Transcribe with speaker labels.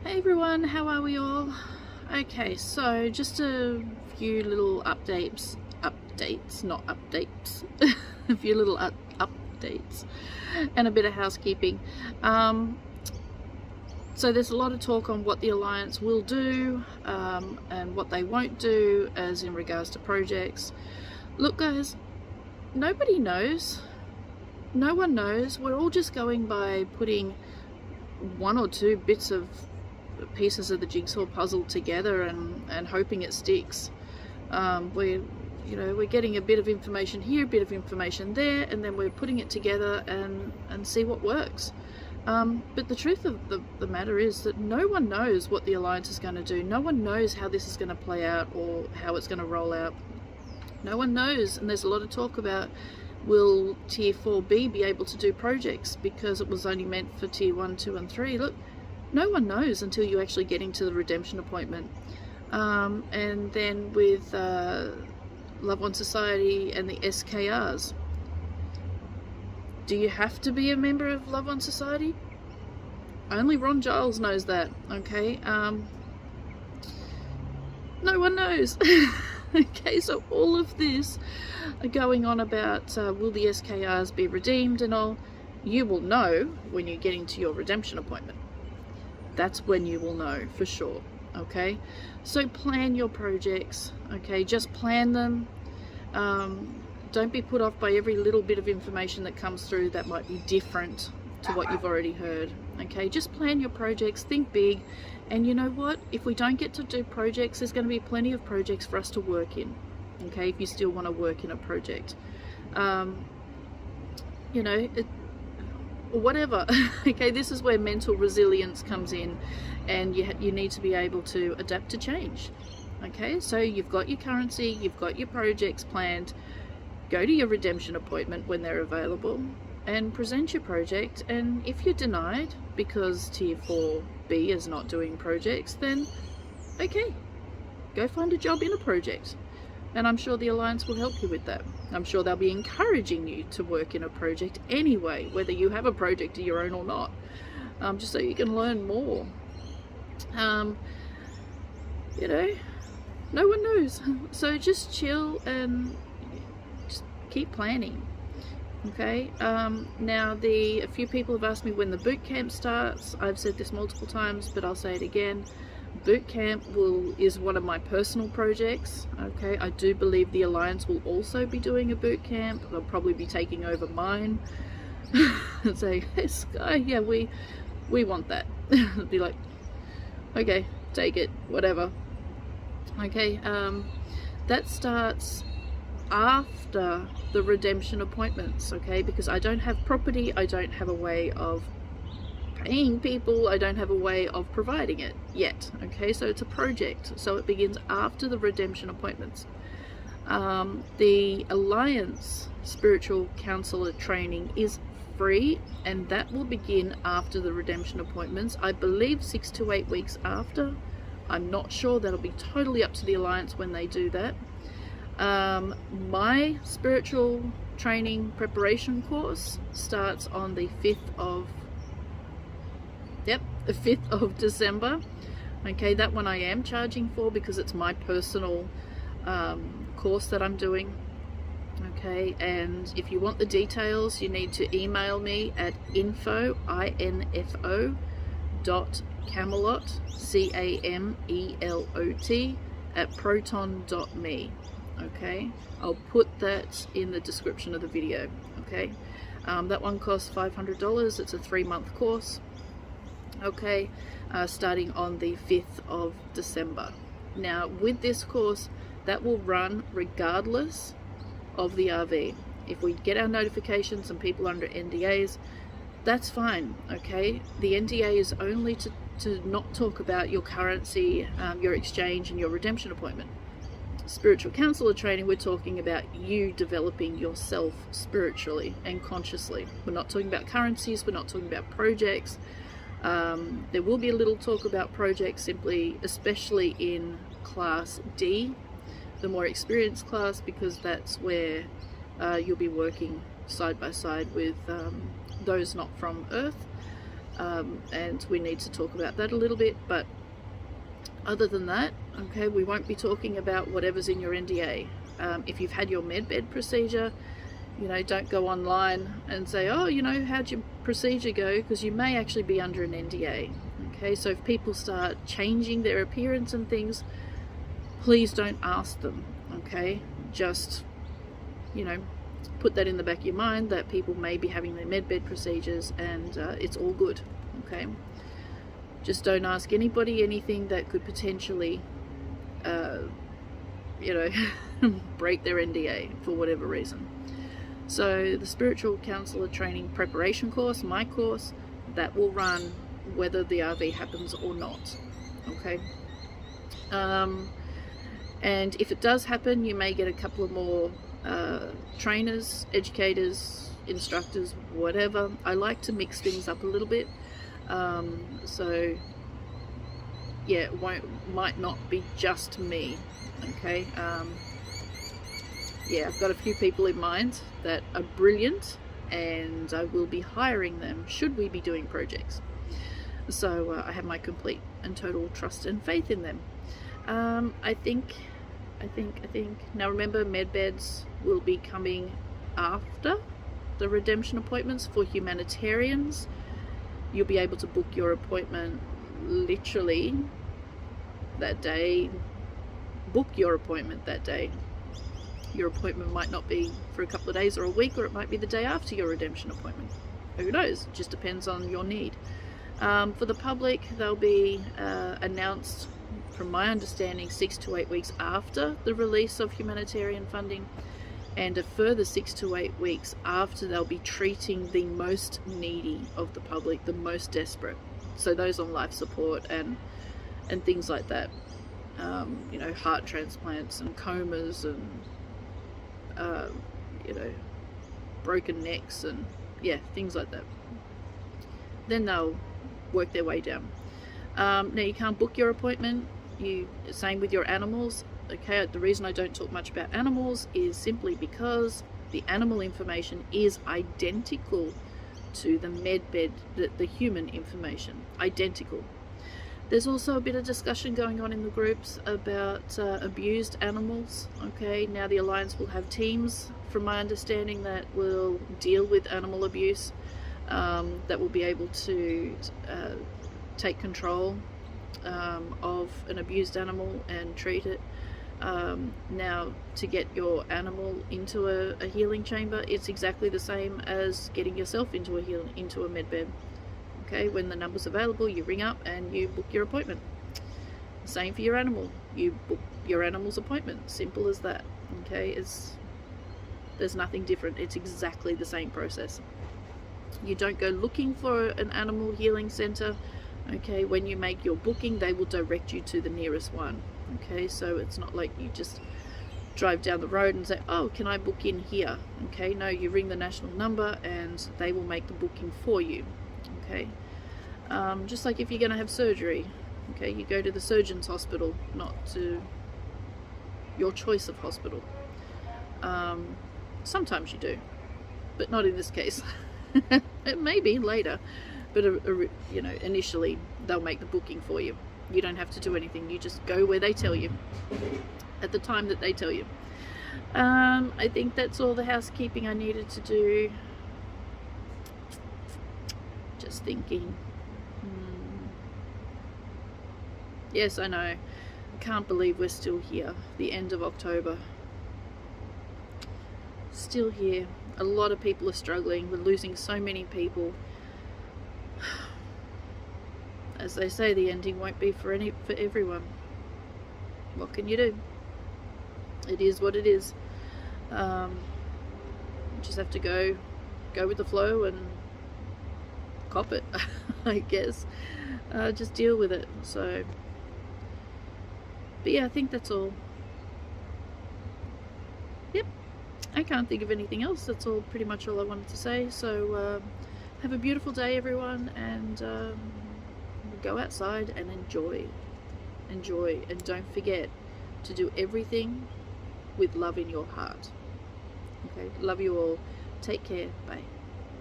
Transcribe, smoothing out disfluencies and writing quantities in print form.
Speaker 1: Hey everyone, how are we all? Okay, so just a few little updates, not updates, a few little updates and a bit of housekeeping. So there's a lot of talk on what the Alliance will do and what they won't do as in regards to projects. Look guys, nobody knows. No one knows. We're all just going by putting one or two bits of pieces of the jigsaw puzzle together and hoping it sticks. We're getting a bit of information here, a bit of information there, and then we're putting it together and see what works. But the truth of the matter is that no one knows what the Alliance is going to do. No one knows how this is going to play out or how it's going to roll out. No one knows, and there's a lot of talk about, will Tier 4B be able to do projects because it was only meant for Tier 1, 2 and 3? Look, no one knows until you actually get into the redemption appointment. And then with Love One Society and the SKRs, do you have to be a member of Love One Society? Only Ron Giles knows that, okay? No one knows. Okay, so all of this going on about will the SKRs be redeemed and all, you will know when you're getting to your redemption appointment. That's when you will know for sure, okay? So plan your projects, okay? Just plan them. Don't be put off by every little bit of information that comes through that might be different to what you've already heard, okay? Just plan your projects, think big, and you know what? If we don't get to do projects, there's going to be plenty of projects for us to work in, okay? If you still want to work in a project. Whatever. Okay, this is where mental resilience comes in, and you need to be able to adapt to change. Okay, so you've got your currency, you've got your projects planned. Go to your redemption appointment when they're available and present your project, and if you're denied because Tier 4B is not doing projects, then okay, go find a job in a project. And I'm sure the Alliance will help you with that. I'm sure they'll be encouraging you to work in a project anyway, whether you have a project of your own or not, just so you can learn more. No one knows. So just chill and just keep planning. Okay, now a few people have asked me when the boot camp starts. I've said this multiple times, but I'll say it again. Boot camp is one of my personal projects. Okay, I do believe the Alliance will also be doing a boot camp. They'll probably be taking over mine and saying, hey Skye, yeah, we want that. It'll be like, okay, take it, whatever. Okay, that starts after the redemption appointments, okay, because I don't have property, I don't have a way of paying people, I don't have a way of providing it yet, okay? So it's a project, so it begins after the redemption appointments. The Alliance Spiritual Counselor training is free, and that will begin after the redemption appointments. I believe 6 to 8 weeks after. I'm not sure, that'll be totally up to the Alliance when they do that. My spiritual training preparation course starts on the 5th of December. Okay, that one I am charging for because it's my personal course that I'm doing. Okay, and if you want the details, you need to email me at info.camelot, CAMELOT, @proton.me. Okay, I'll put that in the description of the video. Okay, that one costs $500. It's a 3-month course. Okay, starting on the 5th of December. Now with this course, that will run regardless of the RV. If we get our notifications and people under NDAs, that's fine, okay? The NDA is only to not talk about your currency, your exchange and your redemption appointment. Spiritual counselor training, we're talking about you developing yourself spiritually and consciously. We're not talking about currencies, we're not talking about projects. There will be a little talk about projects, simply, especially in Class D, the more experienced class, because that's where you'll be working side by side with those not from Earth. and we need to talk about that a little bit. But other than that, okay, we won't be talking about whatever's in your NDA. If you've had your medbed procedure, you know, don't go online and say, oh, you know, how'd your procedure go? Because you may actually be under an NDA. Okay, so if people start changing their appearance and things, please don't ask them. Okay, just, you know, put that in the back of your mind that people may be having their medbed procedures, and it's all good. Okay, just don't ask anybody anything that could potentially you know, break their NDA for whatever reason. So the spiritual counselor training preparation course, my course, that will run whether the RV happens or not. Okay, and if it does happen, you may get a couple of more trainers, educators, instructors, whatever. I like to mix things up a little bit, so yeah, it might not be just me. Okay, yeah, I've got a few people in mind that are brilliant, and I will be hiring them should we be doing projects. So I have my complete and total trust and faith in them. I think now remember, medbeds will be coming after the redemption appointments. For humanitarians, you'll be able to book your appointment literally that day. Book your appointment that day. Your appointment might not be for a couple of days or a week, or it might be the day after your redemption appointment. Who knows? It just depends on your need. For the public, they'll be announced, from my understanding, 6 to 8 weeks after the release of humanitarian funding, and a further 6 to 8 weeks after they'll be treating the most needy of the public, the most desperate. So those on life support and things like that. You know, heart transplants and comas and you know, broken necks and yeah, things like that. Then they'll work their way down. Now you can't book your appointment. Same with your animals. Okay, the reason I don't talk much about animals is simply because the animal information is identical to the medbed, the human information, identical. There's also a bit of discussion going on in the groups about abused animals. Okay, now the Alliance will have teams, from my understanding, that will deal with animal abuse, that will be able to take control of an abused animal and treat it. Now, to get your animal into a healing chamber, it's exactly the same as getting yourself into a medbed. Okay, when the number's available, you ring up and you book your appointment. Same for your animal. You book your animal's appointment. Simple as that. Okay, there's nothing different. It's exactly the same process. You don't go looking for an animal healing center. Okay, when you make your booking, they will direct you to the nearest one. Okay, so it's not like you just drive down the road and say, oh, can I book in here? Okay, no, you ring the national number and they will make the booking for you. Okay, just like if you're going to have surgery, okay, you go to the surgeon's hospital, not to your choice of hospital. Sometimes you do, but not in this case. It may be later, but you know, initially they'll make the booking for you. You don't have to do anything. You just go where they tell you at the time that they tell you. I think that's all the housekeeping I needed to do. Just thinking. Yes, I know. I can't believe we're still here. The end of October. Still here. A lot of people are struggling. We're losing so many people. As they say, the ending won't be for everyone. What can you do? It is what it is. You just have to go with the flow and cop it, I guess. Just deal with it. So, but yeah, I think that's all. Yep, I can't think of anything else. That's all, pretty much all I wanted to say. So have a beautiful day, everyone, and go outside and enjoy, and don't forget to do everything with love in your heart. Okay, love you all. Take care. Bye.